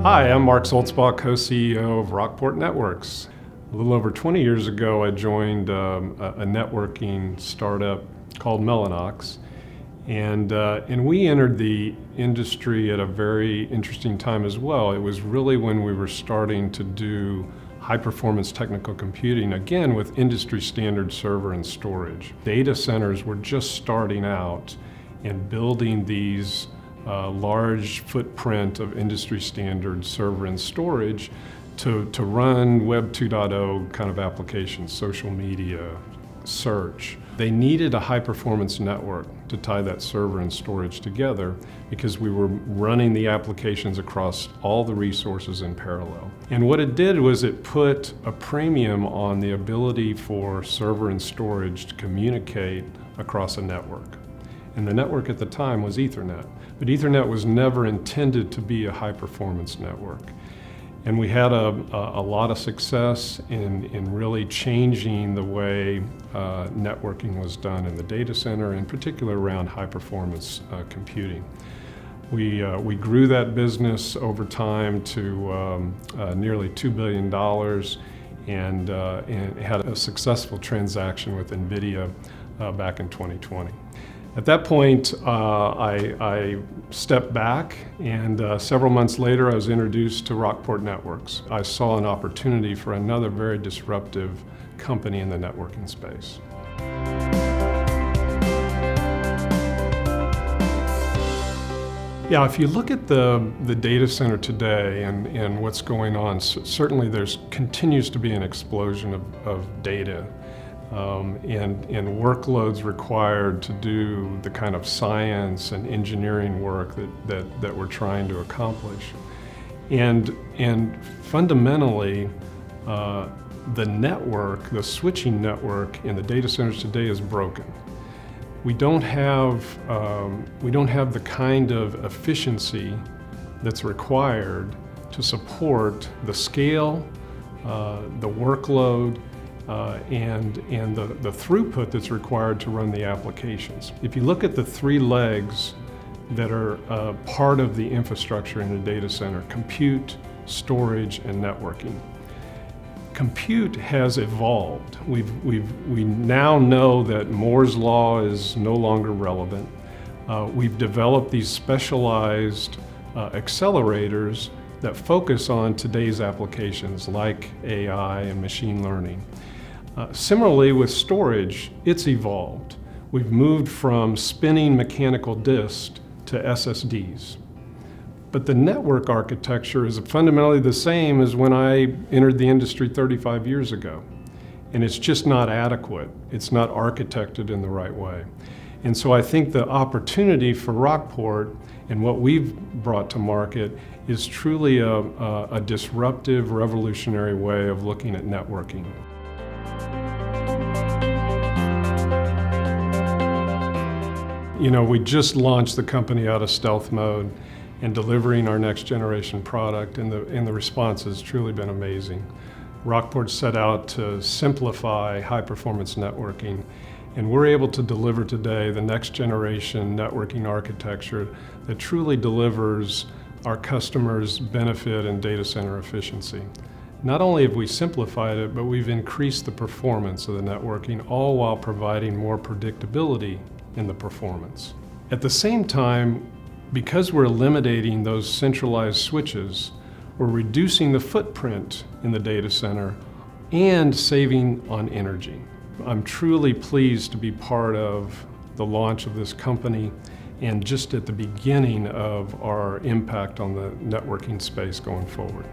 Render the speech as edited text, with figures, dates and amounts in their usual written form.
Hi, I'm Mark Zoltzbach, co-CEO of Rockport Networks. A little over 20 years ago, I joined a networking startup called Mellanox, and we entered the industry at a very interesting time as well. It was really when we were starting to do high-performance technical computing, again with industry standard server and storage. Data centers were just starting out and building these large footprint of industry standard server and storage to run Web 2.0 kind of applications, social media, search. They needed a high performance network to tie that server and storage together because we were running the applications across all the resources in parallel. And what it did was it put a premium on the ability for server and storage to communicate across a network. And the network at the time was Ethernet. But Ethernet was never intended to be a high-performance network. And we had a lot of success in really changing the way networking was done in the data center, in particular around high-performance computing. We grew that business over time to nearly $2 billion and had a successful transaction with NVIDIA back in 2020. At that point, I stepped back, and several months later I was introduced to Rockport Networks. I saw an opportunity for another very disruptive company in the networking space. Yeah, if you look at the data center today and what's going on, certainly there continues to be an explosion of data. And workloads required to do the kind of science and engineering work that we're trying to accomplish. And fundamentally, the network, the switching network in the data centers today is broken. We don't have the kind of efficiency that's required to support the scale, the workload, and the throughput that's required to run the applications. If you look at the three legs that are part of the infrastructure in a data center: compute, storage, and networking. Compute has evolved. We now know that Moore's law is no longer relevant. We've developed these specialized accelerators that focus on today's applications like AI and machine learning. Similarly with storage, it's evolved. We've moved from spinning mechanical disks to SSDs. But the network architecture is fundamentally the same as when I entered the industry 35 years ago. And it's just not adequate. It's not architected in the right way. And so I think the opportunity for Rockport and what we've brought to market is truly a disruptive, revolutionary way of looking at networking. You know, we just launched the company out of stealth mode and delivering our next generation product, and the response has truly been amazing. Rockport set out to simplify high performance networking, and we're able to deliver today the next generation networking architecture that truly delivers our customers benefit and data center efficiency. Not only have we simplified it, but we've increased the performance of the networking, all while providing more predictability in the performance. At the same time, because we're eliminating those centralized switches, we're reducing the footprint in the data center and saving on energy. I'm truly pleased to be part of the launch of this company and just at the beginning of our impact on the networking space going forward.